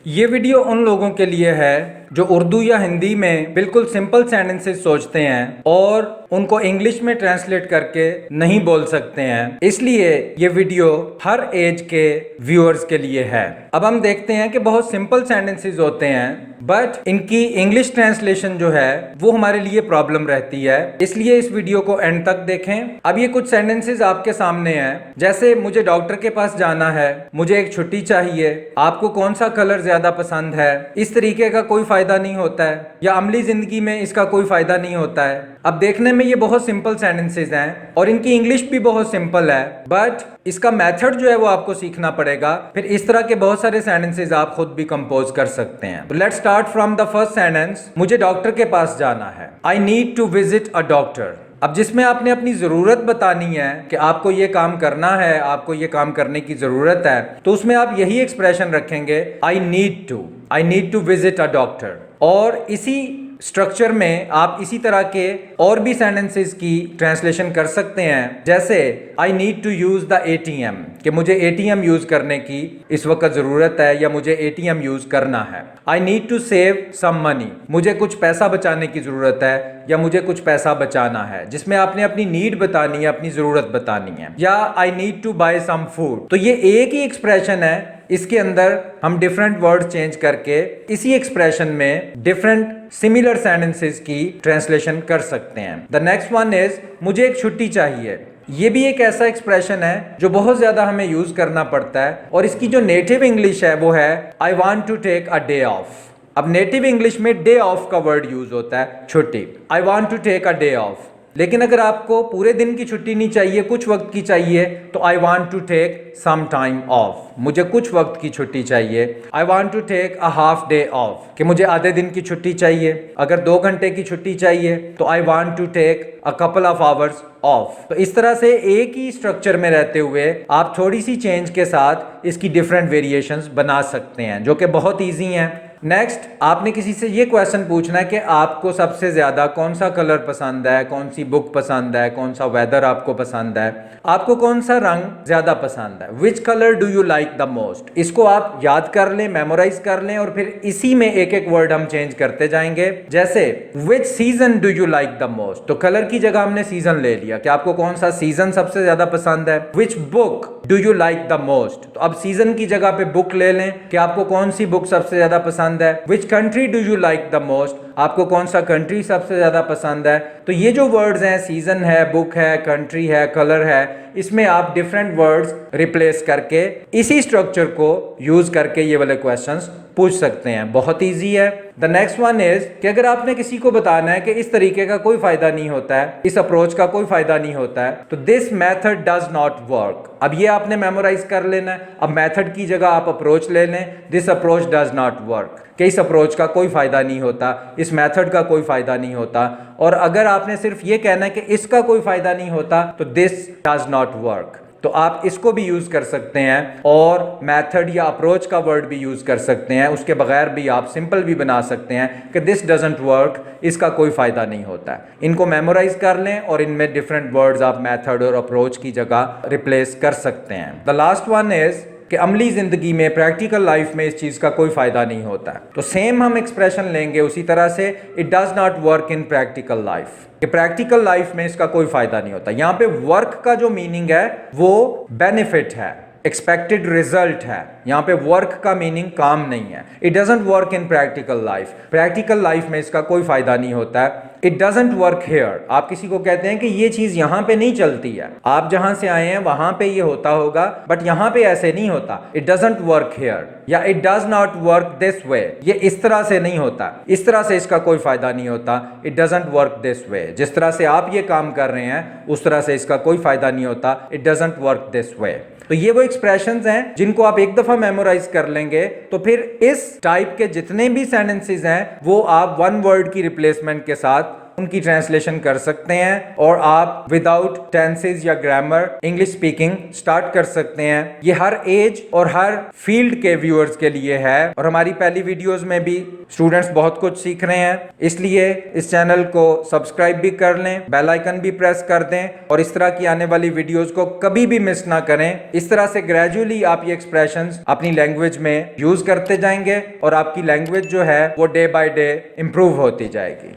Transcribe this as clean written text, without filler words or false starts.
ये वीडियो उन लोगों के लिए है जो उर्दू या हिंदी में बिल्कुल सिंपल सेंटेंसेस सोचते हैं और उनको इंग्लिश में ट्रांसलेट करके नहीं बोल सकते हैं। इसलिए ये वीडियो हर एज के व्यूअर्स के लिए है। अब हम देखते हैं कि बहुत सिंपल सेंटेंसेस होते हैं बट इनकी इंग्लिश ट्रांसलेशन जो है वो हमारे लिए प्रॉब्लम रहती है। इसलिए इस वीडियो को एंड तक देखें। अब ये कुछ सेंटेंसेस आपके सामने हैं, जैसे मुझे डॉक्टर के पास जाना है, मुझे एक छुट्टी चाहिए, आपको कौन सा कलर ज्यादा पसंद है। इस तरीके का कोई फायदा नहीं होता है, या अमली जिंदगी में इसका कोई फायदा नहीं होता है। अब देखने में ये बहुत सिंपल सेंटेंसेस हैं और इनकी इंग्लिश भी बहुत सिंपल है, बट इसका मेथड जो है वो आपको सीखना पड़ेगा। फिर इस तरह के बहुत सारे सेंटेंसेस आप खुद भी कंपोज कर सकते हैं। तो let's start from the first sentence. मुझे डॉक्टर के पास जाना है। I need to visit a doctor. अब जिसमें आपने अपनी जरूरत बतानी है कि आपको ये काम करना है, आपको ये काम करने की जरूरत है, तो उसमें आप यही एक्सप्रेशन रखेंगे, I need to visit a doctor. और इसी स्ट्रक्चर में आप इसी तरह के और भी सेंटेंसेस की ट्रांसलेशन कर सकते हैं, जैसे I need to use the ATM, कि मुझे एटीएम यूज करने की इस वक्त जरूरत है या मुझे एटीएम यूज करना है। I need to save some money, मुझे कुछ पैसा बचाने की जरूरत है या मुझे कुछ पैसा बचाना है, जिसमें आपने अपनी नीड बतानी है, अपनी जरूरत बतानी है। या I need to buy some food. तो ये एक ही एक्सप्रेशन है, इसके अंदर हम डिफरेंट वर्ड चेंज करके इसी एक्सप्रेशन में डिफरेंट सिमिलर सेंटेंसेस की ट्रांसलेशन कर सकते हैं। द नेक्स्ट वन इज मुझे एक छुट्टी चाहिए। ये भी एक ऐसा एक्सप्रेशन है जो बहुत ज्यादा हमें यूज करना पड़ता है, और इसकी जो नेटिव इंग्लिश है वो है I want to take a day off. अब नेटिव इंग्लिश में डे ऑफ का वर्ड यूज होता है, छुट्टी। I want to take a day off. लेकिन अगर आपको पूरे दिन की छुट्टी नहीं चाहिए, कुछ वक्त की चाहिए, तो I want to take some time off, मुझे कुछ वक्त की छुट्टी चाहिए। I want to take a half day off, कि मुझे आधे दिन की छुट्टी चाहिए। अगर 2 घंटे की छुट्टी चाहिए तो I want to take a couple of hours off. तो इस तरह से एक ही स्ट्रक्चर में रहते हुए आप थोड़ी सी चेंज के साथ इसकी डिफरेंट वेरिएशंस बना सकते हैं, जो कि बहुत ईजी हैं। नेक्स्ट, आपने किसी से ये क्वेश्चन पूछना है कि आपको सबसे ज्यादा कौन सा कलर पसंद है, कौन सी बुक पसंद है, कौन सा वेदर आपको पसंद है, आपको कौन सा रंग ज्यादा पसंद है। Which colour do you like the most. इसको आप याद कर लें, मेमोराइज कर लें, और फिर इसी में एक एक वर्ड हम चेंज करते जाएंगे। जैसे विच season do you like the most, तो कलर की जगह हमने सीजन ले लिया कि आपको कौन सा सीजन सबसे ज्यादा पसंद है। Which book do you like the most, तो अब सीजन की जगह पे बुक ले लें कि आपको कौन सी बुक सबसे ज्यादा पसंद है। Which country do you like the most, आपको कौन सा कंट्री सबसे ज्यादा पसंद है। तो ये जो वर्ड्स हैं, सीजन है, बुक है, कंट्री है, कलर है, इसमें आप डिफरेंट वर्ड्स रिप्लेस करके इसी स्ट्रक्चर को यूज करके ये वाले क्वेश्चंस पूछ सकते हैं। बहुत इजी है। द नेक्स्ट वन इज कि अगर आपने किसी को बताना है कि इस तरीके का कोई फायदा नहीं होता है, इस अप्रोच का कोई फायदा नहीं होता है, तो this method does not work. अब ये आपने मेमोराइज कर लेना है। अब मेथड की जगह आप अप्रोच ले लें, this approach does not work, कि इस अप्रोच का कोई फायदा नहीं होता, इस मेथड का कोई फायदा नहीं होता। और अगर आपने सिर्फ ये कहना है कि इसका कोई फायदा नहीं होता, तो दिस डज नॉट वर्क। तो आप इसको भी यूज कर सकते हैं और मेथड या अप्रोच का वर्ड भी यूज कर सकते हैं। उसके बगैर भी आप सिंपल भी बना सकते हैं कि दिस डजंट वर्क, इसका कोई फायदा नहीं होता है। इनको मेमोराइज कर लें और इनमें डिफरेंट वर्ड्स आप मेथड और अप्रोच की जगह रिप्लेस कर सकते हैं। द लास्ट वन इज कि अमली जिंदगी में, प्रैक्टिकल लाइफ में इस चीज का कोई फायदा नहीं होता है। तो सेम हम एक्सप्रेशन लेंगे उसी तरह से, it does not work in practical life, कि प्रैक्टिकल लाइफ में इसका कोई फायदा नहीं होता। यहां पे वर्क का जो मीनिंग है वो बेनिफिट है, एक्सपेक्टेड रिजल्ट है। यहां पे वर्क का मीनिंग काम नहीं है। It doesn't work in practical life, practical life में इसका कोई फायदा नहीं होता है। इट डजंट वर्क हेयर, आप किसी को कहते हैं कि ये चीज यहां पे नहीं चलती है, आप जहां से आए हैं वहां पे ये होता होगा, बट यहां पे ऐसे नहीं होता। It doesn't work here. या it does not work this way, ये इस तरह से नहीं होता, इस तरह से इसका कोई फायदा नहीं होता। इट डजंट वर्क दिस वे, जिस तरह से आप ये काम कर रहे हैं उस तरह से इसका कोई फायदा नहीं होता। इट डजंट वर्क दिस वे। तो ये वो एक्सप्रेशंस हैं जिनको आप एक दफा मेमोराइज कर लेंगे, तो फिर इस टाइप के जितने भी सेंटेंसेस हैं वो आप वन वर्ड की रिप्लेसमेंट के साथ उनकी ट्रांसलेशन कर सकते हैं और आप विदाउट टेंसेस या ग्रामर इंग्लिश स्पीकिंग स्टार्ट कर सकते हैं। ये हर एज और हर फील्ड के व्यूअर्स के लिए है और हमारी पहली वीडियोस में भी स्टूडेंट्स बहुत कुछ सीख रहे हैं, इसलिए इस चैनल को सब्सक्राइब भी कर लें, बेल आइकन भी प्रेस कर दें और इस तरह की आने वाली वीडियोस को कभी भी मिस ना करें। इस तरह से ग्रेजुअली आप ये एक्सप्रेशंस अपनी लैंग्वेज में यूज करते जाएंगे और आपकी लैंग्वेज जो है वो डे बाय डे इंप्रूव होती जाएगी।